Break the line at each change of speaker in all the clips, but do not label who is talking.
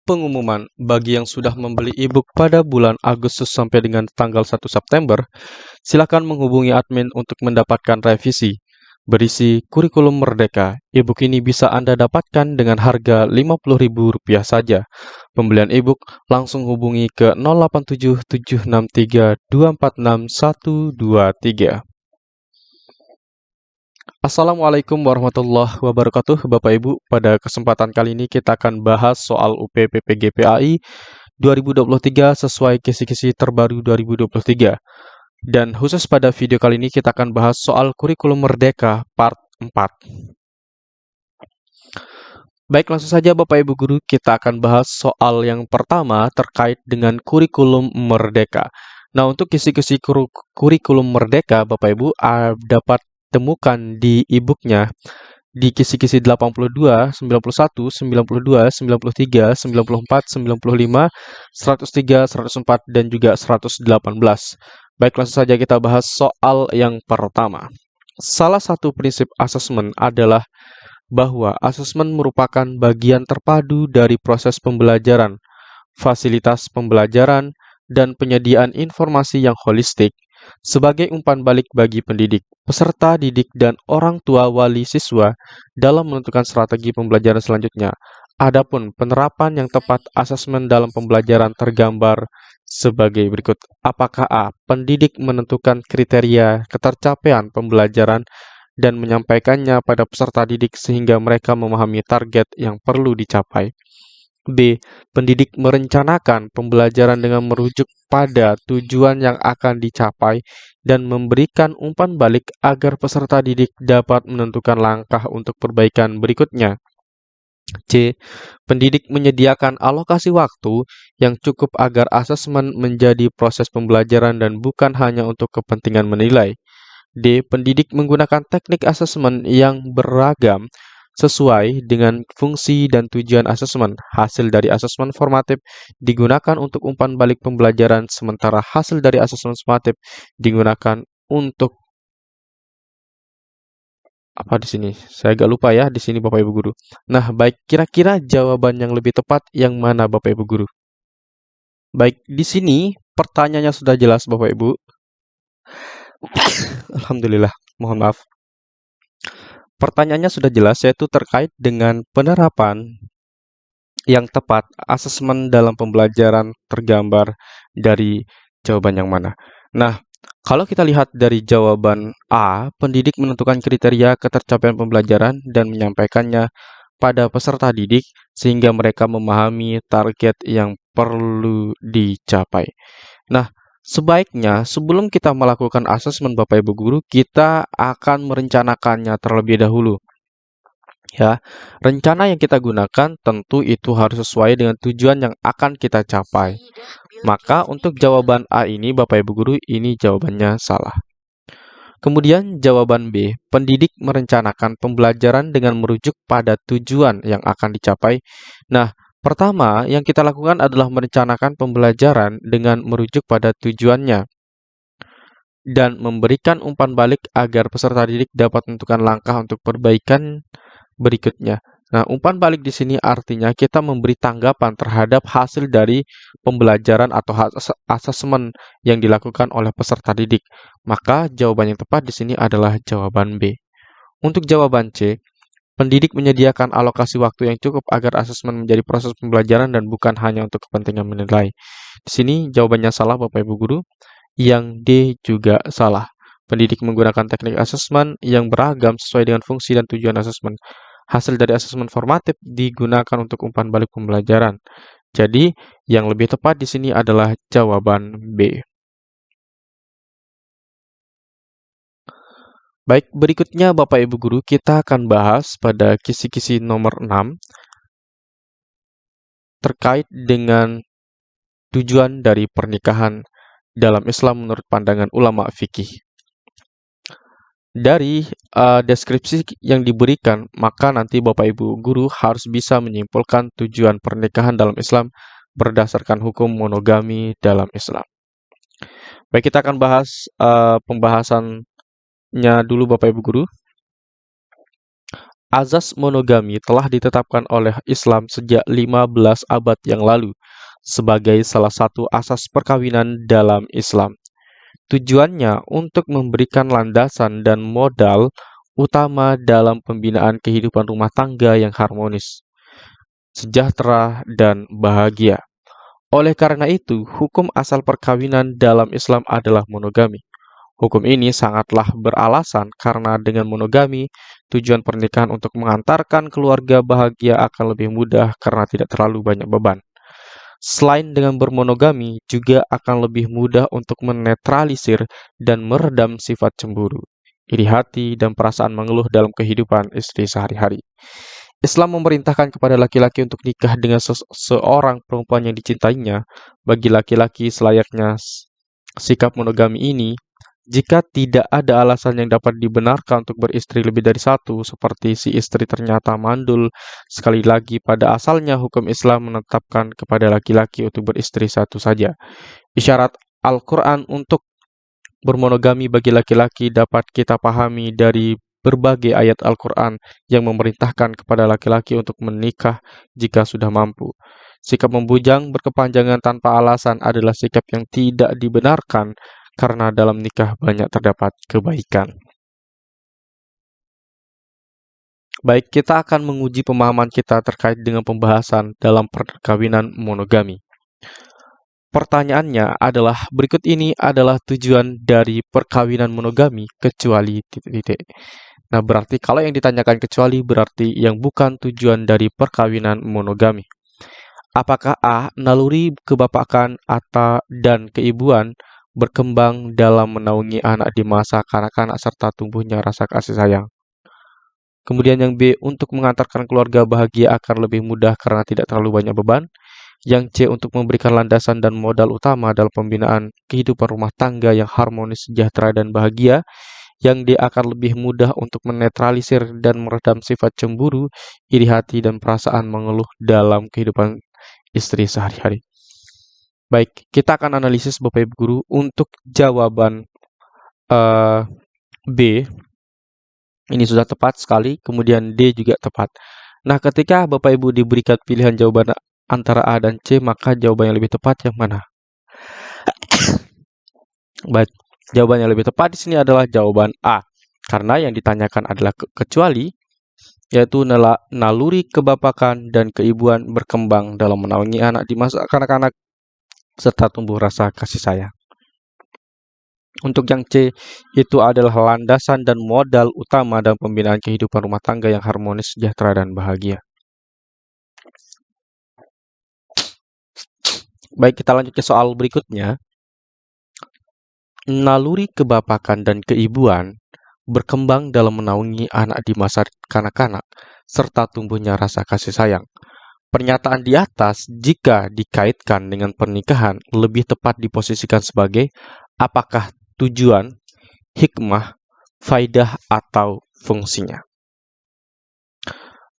Pengumuman bagi yang sudah membeli e-book pada bulan Agustus sampai dengan tanggal 1 September, silakan menghubungi admin untuk mendapatkan revisi. Berisi kurikulum merdeka. E-book ini bisa Anda dapatkan dengan harga Rp50.000 saja. Pembelian e-book langsung hubungi ke 087763246123. Assalamualaikum warahmatullahi wabarakatuh, Bapak Ibu. Pada kesempatan kali ini kita akan bahas soal UPPPGPAI 2023 sesuai kisi-kisi terbaru 2023. Dan khusus pada video kali ini kita akan bahas soal kurikulum merdeka part 4. Baik, langsung saja Bapak Ibu Guru, kita akan bahas soal yang pertama terkait dengan kurikulum merdeka. Nah, untuk kisi-kisi kurikulum merdeka, Bapak Ibu dapat temukan di e-booknya di kisi-kisi 82, 91, 92, 93, 94, 95, 103, 104, dan juga 118. Baik, langsung saja kita bahas soal yang pertama. Salah satu prinsip asesmen adalah bahwa asesmen merupakan bagian terpadu dari proses pembelajaran, fasilitas pembelajaran, dan penyediaan informasi yang holistik sebagai umpan balik bagi pendidik, peserta didik, dan orang tua wali siswa dalam menentukan strategi pembelajaran selanjutnya. Adapun penerapan yang tepat asesmen dalam pembelajaran tergambar sebagai berikut. Apakah A. Pendidik menentukan kriteria ketercapaian pembelajaran dan menyampaikannya pada peserta didik sehingga mereka memahami target yang perlu dicapai. B. Pendidik merencanakan pembelajaran dengan merujuk pada tujuan yang akan dicapai dan memberikan umpan balik agar peserta didik dapat menentukan langkah untuk perbaikan berikutnya. C. Pendidik menyediakan alokasi waktu yang cukup agar asesmen menjadi proses pembelajaran dan bukan hanya untuk kepentingan menilai. D. Pendidik menggunakan teknik asesmen yang beragam sesuai dengan fungsi dan tujuan asesmen. Hasil dari asesmen formatif digunakan untuk umpan balik pembelajaran, sementara hasil dari asesmen sumatif digunakan untuk apa di sini? Saya agak lupa ya di sini Bapak Ibu Guru. Nah, baik, kira-kira jawaban yang lebih tepat yang mana Bapak Ibu Guru? Baik, di sini pertanyaannya sudah jelas Bapak Ibu. Alhamdulillah, mohon maaf. Pertanyaannya sudah jelas, yaitu terkait dengan penerapan yang tepat asesmen dalam pembelajaran tergambar dari jawaban yang mana. Nah, kalau kita lihat dari jawaban A, pendidik menentukan kriteria ketercapaian pembelajaran dan menyampaikannya pada peserta didik sehingga mereka memahami target yang perlu dicapai. Nah, sebaiknya sebelum kita melakukan asesmen Bapak Ibu Guru, kita akan merencanakannya terlebih dahulu. Ya, rencana yang kita gunakan tentu itu harus sesuai dengan tujuan yang akan kita capai. Maka untuk jawaban A ini Bapak Ibu Guru, ini jawabannya salah. Kemudian jawaban B, pendidik merencanakan pembelajaran dengan merujuk pada tujuan yang akan dicapai. Nah, pertama yang kita lakukan adalah merencanakan pembelajaran dengan merujuk pada tujuannya dan memberikan umpan balik agar peserta didik dapat menentukan langkah untuk perbaikan berikutnya. Nah, umpan balik di sini artinya kita memberi tanggapan terhadap hasil dari pembelajaran atau asesmen yang dilakukan oleh peserta didik. Maka jawaban yang tepat di sini adalah jawaban B. Untuk jawaban C, pendidik menyediakan alokasi waktu yang cukup agar asesmen menjadi proses pembelajaran dan bukan hanya untuk kepentingan menilai. Di sini jawabannya salah Bapak Ibu Guru. Yang D juga salah. Pendidik menggunakan teknik asesmen yang beragam sesuai dengan fungsi dan tujuan asesmen. Hasil dari asesmen formatif digunakan untuk umpan balik pembelajaran. Jadi, yang lebih tepat di sini adalah jawaban B. Baik, berikutnya Bapak Ibu Guru, kita akan bahas pada kisi-kisi nomor 6 terkait dengan tujuan dari pernikahan dalam Islam menurut pandangan ulama fikih. Dari deskripsi yang diberikan, maka nanti Bapak Ibu Guru harus bisa menyimpulkan tujuan pernikahan dalam Islam berdasarkan hukum monogami dalam Islam. Baik, kita akan bahas pembahasannya dulu Bapak Ibu Guru. Azas monogami telah ditetapkan oleh Islam sejak 15 abad yang lalu sebagai salah satu asas perkawinan dalam Islam. Tujuannya untuk memberikan landasan dan modal utama dalam pembinaan kehidupan rumah tangga yang harmonis, sejahtera, dan bahagia. Oleh karena itu, hukum asal perkawinan dalam Islam adalah monogami. Hukum ini sangatlah beralasan karena dengan monogami, tujuan pernikahan untuk mengantarkan keluarga bahagia akan lebih mudah karena tidak terlalu banyak beban. Selain dengan bermonogami, juga akan lebih mudah untuk menetralisir dan meredam sifat cemburu, iri hati, dan perasaan mengeluh dalam kehidupan istri sehari-hari. Islam memerintahkan kepada laki-laki untuk nikah dengan seorang perempuan yang dicintainya. Bagi laki-laki selayaknya sikap monogami ini, jika tidak ada alasan yang dapat dibenarkan untuk beristri lebih dari satu, seperti si istri ternyata mandul. Sekali lagi, pada asalnya hukum Islam menetapkan kepada laki-laki untuk beristri satu saja. Isyarat Al-Quran untuk bermonogami bagi laki-laki dapat kita pahami dari berbagai ayat Al-Quran yang memerintahkan kepada laki-laki untuk menikah jika sudah mampu. Sikap membujang berkepanjangan tanpa alasan adalah sikap yang tidak dibenarkan karena dalam nikah banyak terdapat kebaikan. Baik, kita akan menguji pemahaman kita terkait dengan pembahasan dalam perkawinan monogami. Pertanyaannya adalah, berikut ini adalah tujuan dari perkawinan monogami kecuali titik-titik. Nah, berarti kalau yang ditanyakan kecuali berarti yang bukan tujuan dari perkawinan monogami. Apakah A. Naluri kebapakan atau dan keibuan berkembang dalam menaungi anak di masa kanak-kanak serta tumbuhnya rasa kasih sayang. Kemudian yang B. Untuk mengantarkan keluarga bahagia akan lebih mudah karena tidak terlalu banyak beban. Yang C. Untuk memberikan landasan dan modal utama dalam pembinaan kehidupan rumah tangga yang harmonis, sejahtera, dan bahagia. Yang D. Akan lebih mudah untuk menetralisir dan meredam sifat cemburu, iri hati, dan perasaan mengeluh dalam kehidupan istri sehari-hari. Baik, kita akan analisis Bapak Ibu Guru untuk jawaban B. Ini sudah tepat sekali, kemudian D juga tepat. Nah, ketika Bapak Ibu diberikan pilihan jawaban antara A dan C, maka jawaban yang lebih tepat yang mana? Baik, jawaban yang lebih tepat di sini adalah jawaban A. Karena yang ditanyakan adalah kecuali, yaitu naluri kebapakan dan keibuan berkembang dalam menaungi anak di masa kanak-kanak serta tumbuh rasa kasih sayang. Untuk yang C, itu adalah landasan dan modal utama dalam pembinaan kehidupan rumah tangga yang harmonis, sejahtera, dan bahagia. Baik, kita lanjut ke soal berikutnya. Naluri kebapakan dan keibuan berkembang dalam menaungi anak di masa kanak-kanak serta tumbuhnya rasa kasih sayang. Pernyataan di atas jika dikaitkan dengan pernikahan lebih tepat diposisikan sebagai apakah tujuan, hikmah, faidah, atau fungsinya.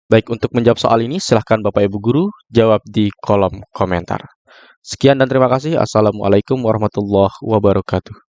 Baik, untuk menjawab soal ini silahkan Bapak Ibu Guru jawab di kolom komentar. Sekian dan terima kasih. Assalamualaikum warahmatullahi wabarakatuh.